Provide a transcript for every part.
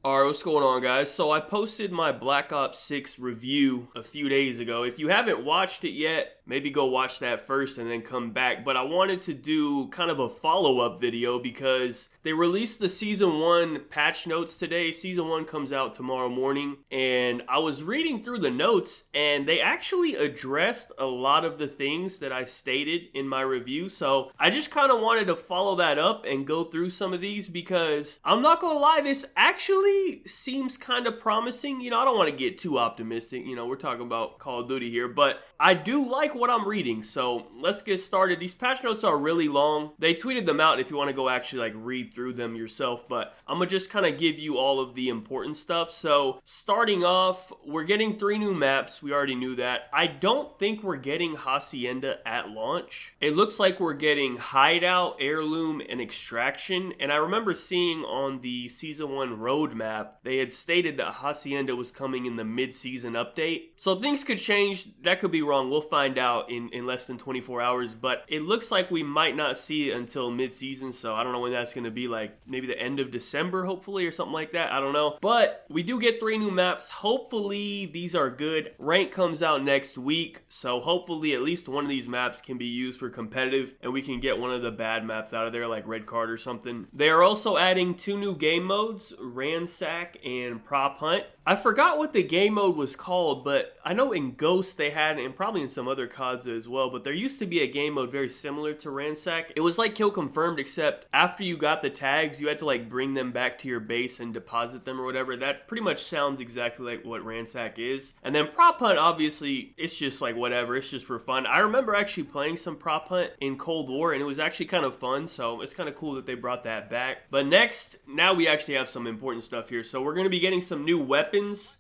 Alright, what's going on, guys? So I posted my Black Ops 6 review a few days ago. If you haven't watched it yet, maybe go watch that first and then come back. But I wanted to do kind of a follow-up video because they released the Season 1 patch notes today. Season 1 comes out tomorrow morning. And I was reading through the notes and they actually addressed a lot of the things that I stated in my review. So I just kind of wanted to follow that up and go through some of these because I'm not gonna lie, this actually seems kind of promising. I don't want to get too optimistic. We're talking about Call of Duty here, but I do like what I'm reading. So let's get started. These patch notes are really long. They tweeted them out if you want to go actually read through them yourself, but I'm gonna just kind of give you all of the important stuff. So starting off, we're getting 3 new maps. We already knew that. I don't think we're getting Hacienda at launch. It looks like we're getting Hideout, Heirloom, and Extraction. And I remember seeing on the Season 1 roadmap, they had stated that Hacienda was coming in the mid-season update. So things could change. That could be wrong. We'll find out in less than 24 hours. But it looks like we might not see it until mid-season. So I don't know when that's going to be, maybe the end of December, hopefully, or something like that. I don't know. But we do get 3 new maps. Hopefully these are good. Rank comes out next week. So hopefully at least one of these maps can be used for competitive. And we can get one of the bad maps out of there, like Red Card or something. They are also adding 2 new game modes, Ransack and Prop Hunt. I forgot what the game mode was called, but I know in Ghost they had it, and probably in some other CODs as well, but there used to be a game mode very similar to Ransack. It was like Kill Confirmed, except after you got the tags, you had to bring them back to your base and deposit them or whatever. That pretty much sounds exactly like what Ransack is. And then Prop Hunt, obviously, it's just whatever, it's just for fun. I remember actually playing some Prop Hunt in Cold War, and it was actually kind of fun, so it's kind of cool that they brought that back. But next, now we actually have some important stuff here. So we're going to be getting some new weapons.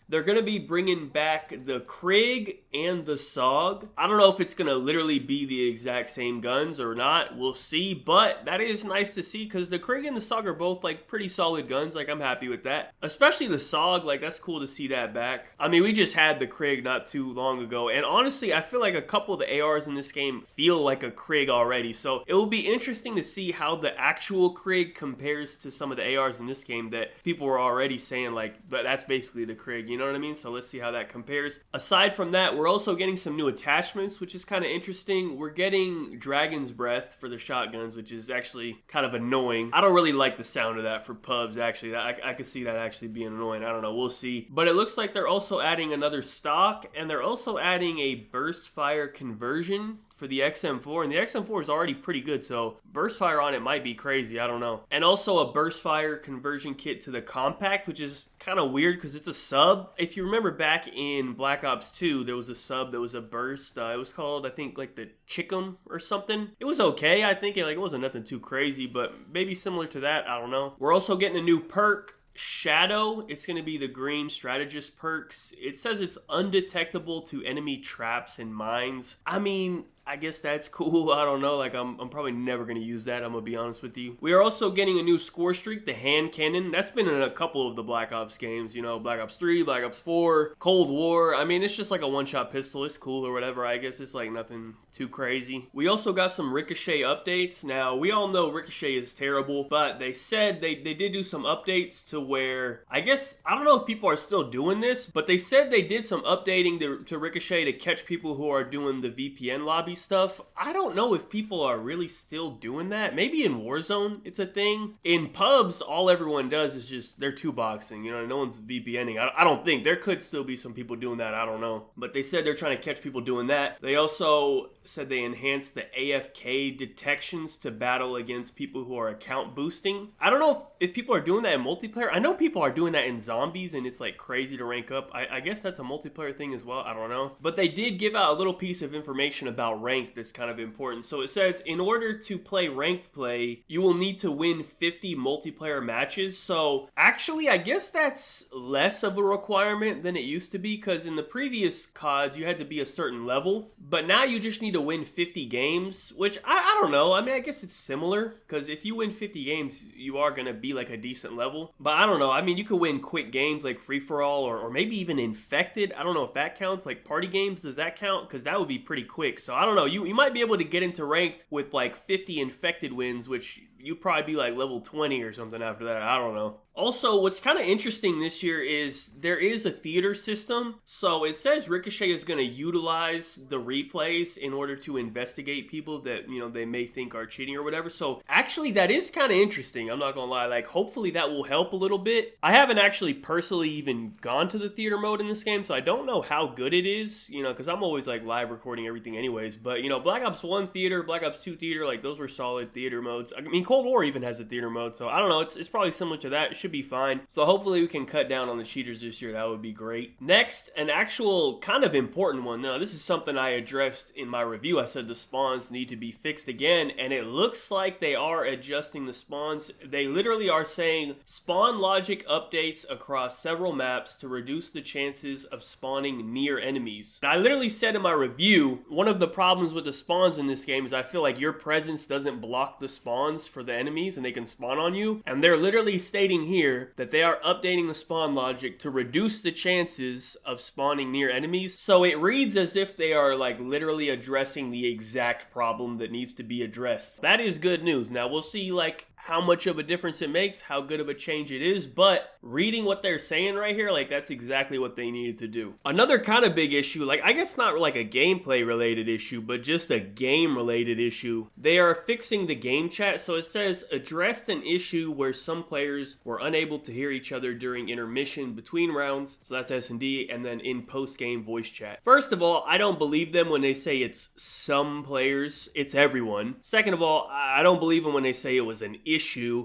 They're going to be bringing back the Krig and the SOG. I don't know if it's going to literally be the exact same guns or not. We'll see, but that is nice to see because the Krig and the SOG are both pretty solid guns. I'm happy with that. Especially the SOG, that's cool to see that back. I mean, we just had the Krig not too long ago, and honestly, I feel like a couple of the ARs in this game feel like a Krig already, so it will be interesting to see how the actual Krig compares to some of the ARs in this game that people were already saying that's basically the Krig, you know what I mean? So let's see how that compares. Aside from that, we're also getting some new attachments, which is kind of interesting. We're getting Dragon's Breath for the shotguns, which is actually kind of annoying. I don't really like the sound of that for pubs, actually. I could see that actually being annoying. I don't know, we'll see. But it looks like they're also adding another stock, and they're also adding a burst fire conversion for the XM4, and the XM4 is already pretty good, so burst fire on it might be crazy, I don't know. And also a burst fire conversion kit to the compact, which is kind of weird because it's a sub. If you remember back in Black Ops 2, there was a sub that was a burst. It was called, I think, the Chickum or something. It was okay, I think. It wasn't nothing too crazy, but maybe similar to that, I don't know. We're also getting a new perk, Shadow. It's going to be the green strategist perks. It says it's undetectable to enemy traps and mines. I mean, I guess that's cool. I don't know. I'm probably never going to use that. I'm going to be honest with you. We are also getting a new score streak, the hand cannon. That's been in a couple of the Black Ops games. Black Ops 3, Black Ops 4, Cold War. I mean, it's just a one-shot pistol. It's cool or whatever. I guess it's nothing too crazy. We also got some Ricochet updates. Now, we all know Ricochet is terrible, but they said they did do some updates to where, I don't know if people are still doing this, but they said they did some updating to Ricochet to catch people who are doing the VPN lobby stuff. I don't know if people are really still doing that. Maybe in Warzone it's a thing. In pubs, all everyone does is just they're 2-boxing. No one's VPNing. I don't think. There could still be some people doing that. I don't know. But they said they're trying to catch people doing that. They also said they enhanced the AFK detections to battle against people who are account boosting. I don't know if people are doing that in multiplayer. I know people are doing that in zombies and it's crazy to rank up. I guess that's a multiplayer thing as well. I don't know. But they did give out a little piece of information about ranked that's kind of important. So it says, in order to play ranked play, you will need to win 50 multiplayer matches. So actually, I guess that's less of a requirement than it used to be, because in the previous CODs, you had to be a certain level. But now you just need to win 50 games, which I don't know. I mean, I guess it's similar, because if you win 50 games, you are going to be a decent level. But I don't know. I mean, you could win quick games like free-for-all or maybe even infected. I don't know if that counts. Party games, does that count? Because that would be pretty quick. So I don't know. You might be able to get into ranked with 50 infected wins, which you'd probably be level 20 or something after that. I don't know. Also, what's kind of interesting this year is there is a theater system. So it says Ricochet is going to utilize the replays in order to investigate people that, they may think are cheating or whatever. So actually that is kind of interesting. I'm not going to lie. Like, hopefully that will help a little bit. I haven't actually personally even gone to the theater mode in this game, so I don't know how good it is, because I'm always like live recording everything anyways. But, Black Ops 1 theater, Black Ops 2 theater, like those were solid theater modes. I mean, Cold War even has a theater mode, so I don't know. It's probably similar to that. It should be fine. So hopefully we can cut down on the cheaters this year. That would be great. Next, an actual kind of important one. Now, this is something I addressed in my review. I said the spawns need to be fixed again, and it looks like they are adjusting the spawns. They literally are saying spawn logic updates across several maps to reduce the chances of spawning near enemies. And I literally said in my review, one of the problems with the spawns in this game is I feel like your presence doesn't block the spawns for the enemies and they can spawn on you. And they're literally stating here that they are updating the spawn logic to reduce the chances of spawning near enemies. So it reads as if they are like literally addressing the exact problem that needs to be addressed. That is good news. Now we'll see like how much of a difference it makes, how good of a change it is, but reading what they're saying right here, like that's exactly what they needed to do. Another kind of big issue, like I guess not like a gameplay related issue, but just a game related issue. They are fixing the game chat. So it says addressed an issue where some players were unable to hear each other during intermission between rounds. So that's S&D, and then in post-game voice chat. First of all, I don't believe them when they say it's some players, it's everyone. Second of all, I don't believe them when they say it was an issue.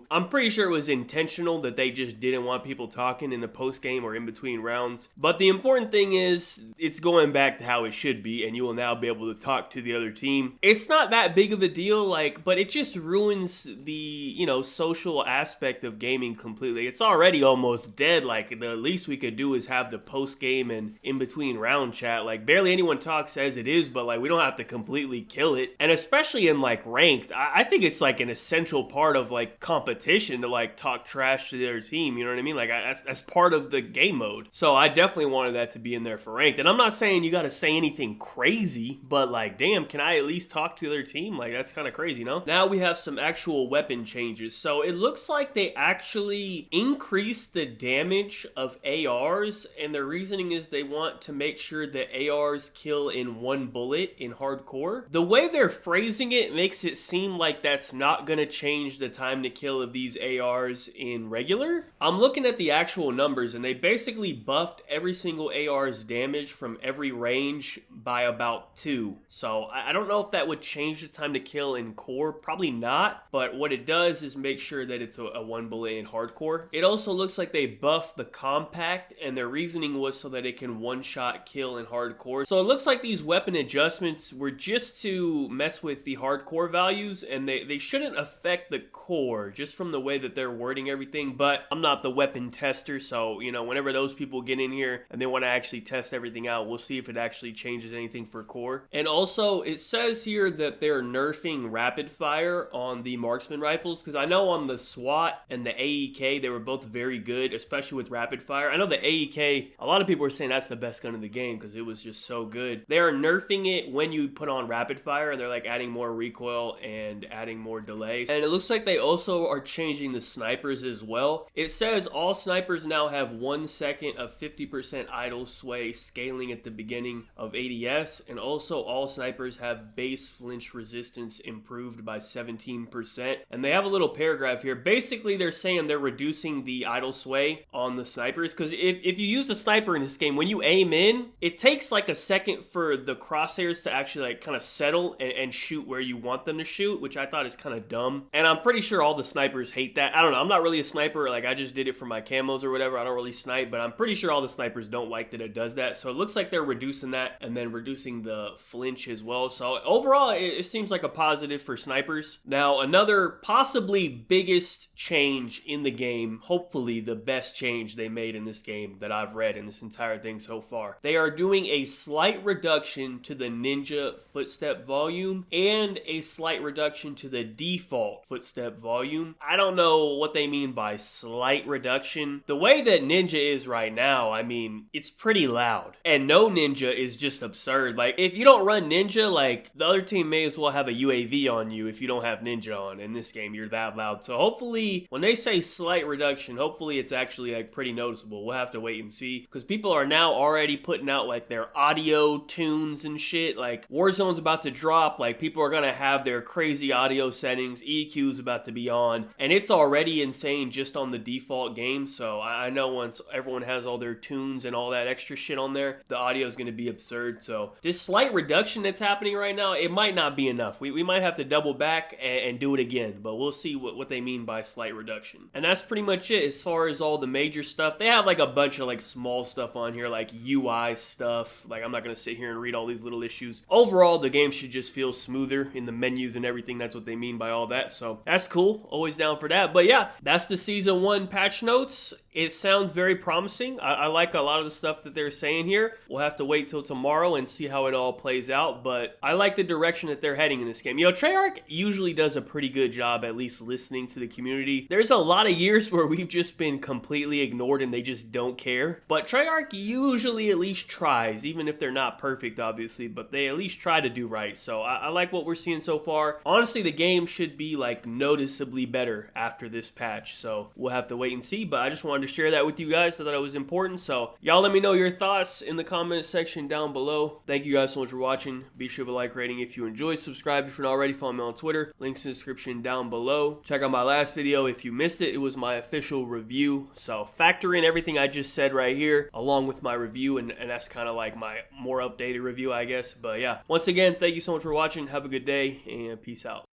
I'm pretty sure it was intentional that they just didn't want people talking in the post game or in between rounds. But the important thing is it's going back to how it should be, and you will now be able to talk to the other team. It's not that big of a deal, but it just ruins the, social aspect of gaming completely. It's already almost dead. Like the least we could do is have the post game and in between round chat. Like barely anyone talks as it is, but like we don't have to completely kill it. And especially in like ranked, I think it's like an essential part of like competition to like talk trash to their team, you know what I mean? Like that's part of the game mode. So I definitely wanted that to be in there for ranked. And I'm not saying you got to say anything crazy, but like damn, can I at least talk to their team? Like that's kind of crazy, no? Now we have some actual weapon changes. So it looks like they actually increased the damage of ARs, and the reasoning is they want to make sure that ARs kill in one bullet in hardcore. The way they're phrasing it makes it seem like that's not gonna change the time to kill of these ARs in regular. I'm looking at the actual numbers, and they basically buffed every single AR's damage from every range by about 2. So I don't know if that would change the time to kill in core, probably not, but what it does is make sure that it's a one bullet in hardcore. It also looks like they buffed the compact, and their reasoning was so that it can one-shot kill in hardcore. So it looks like these weapon adjustments were just to mess with the hardcore values, and they shouldn't affect the core just from the way that they're wording everything. But I'm not the weapon tester, so whenever those people get in here and they want to actually test everything out, we'll see if it actually changes anything for core. And also it says here that they're nerfing rapid fire on the marksman rifles, because I know on the SWAT and the AEK they were both very good, especially with rapid fire. I know the AEK, a lot of people are saying that's the best gun in the game because it was just so good. They are nerfing it when you put on rapid fire, and they're like adding more recoil and adding more delay. And it looks like they also are changing the snipers as well. It says all snipers now have 1 second of 50% idle sway scaling at the beginning of ADS, and also all snipers have base flinch resistance improved by 17%. And they have a little paragraph here. Basically they're saying they're reducing the idle sway on the snipers, because if you use the sniper in this game, when you aim in, it takes like a second for the crosshairs to actually like kind of settle and shoot where you want them to shoot, which I thought is kind of dumb. And I'm pretty sure all the snipers hate that. I don't know, I'm not really a sniper, like I just did it for my camos or whatever. I don't really snipe, but I'm pretty sure all the snipers don't like that it does that. So it looks like they're reducing that and then reducing the flinch as well. So overall it seems like a positive for snipers. Now another possibly biggest change in the game, hopefully the best change they made in this game that I've read in this entire thing so far. They are doing a slight reduction to the ninja footstep volume and a slight reduction to the default footstep volume. I don't know what they mean by slight reduction. The way that Ninja is right now, I mean, it's pretty loud. And no Ninja is just absurd. Like, if you don't run Ninja, like, the other team may as well have a UAV on you if you don't have Ninja on. In this game, you're that loud. So hopefully, when they say slight reduction, hopefully it's actually, like, pretty noticeable. We'll have to wait and see. Because people are now already putting out, like, their audio tunes and shit. Like, Warzone's about to drop. Like, people are gonna have their crazy audio settings. EQ's about to be on. And it's already insane just on the default game. So I know once everyone has all their tunes and all that extra shit on there, the audio is going to be absurd. So this slight reduction that's happening right now, it might not be enough. We might have to double back and do it again, but we'll see what they mean by slight reduction. And that's pretty much it as far as all the major stuff. They have like a bunch of like small stuff on here, like UI stuff. Like, I'm not going to sit here and read all these little issues. Overall, the game should just feel smoother in the menus and everything. That's what they mean by all that. So that's cool. Always down for that. But yeah, that's the Season 1 patch notes. It sounds very promising. I like a lot of the stuff that they're saying here. We'll have to wait till tomorrow and see how it all plays out, but I like the direction that they're heading in this game. You know, Treyarch usually does a pretty good job at least listening to the community. There's a lot of years where we've just been completely ignored and they just don't care, but Treyarch usually at least tries, even if they're not perfect, obviously, but they at least try to do right. So I like what we're seeing so far. Honestly, the game should be like noticeably better after this patch, so we'll have to wait and see, but I just wanted to share that with you guys. I thought it was important. So y'all let me know your thoughts in the comment section down below. Thank you guys so much for watching. Be sure to like, rating if you enjoyed. Subscribe if you're not already. Follow me on Twitter. Links in the description down below. Check out my last video if you missed it. It was my official review. So factor in everything I just said right here along with my review, and that's kind of like my more updated review, I guess. But yeah, once again, thank you so much for watching. Have a good day and peace out.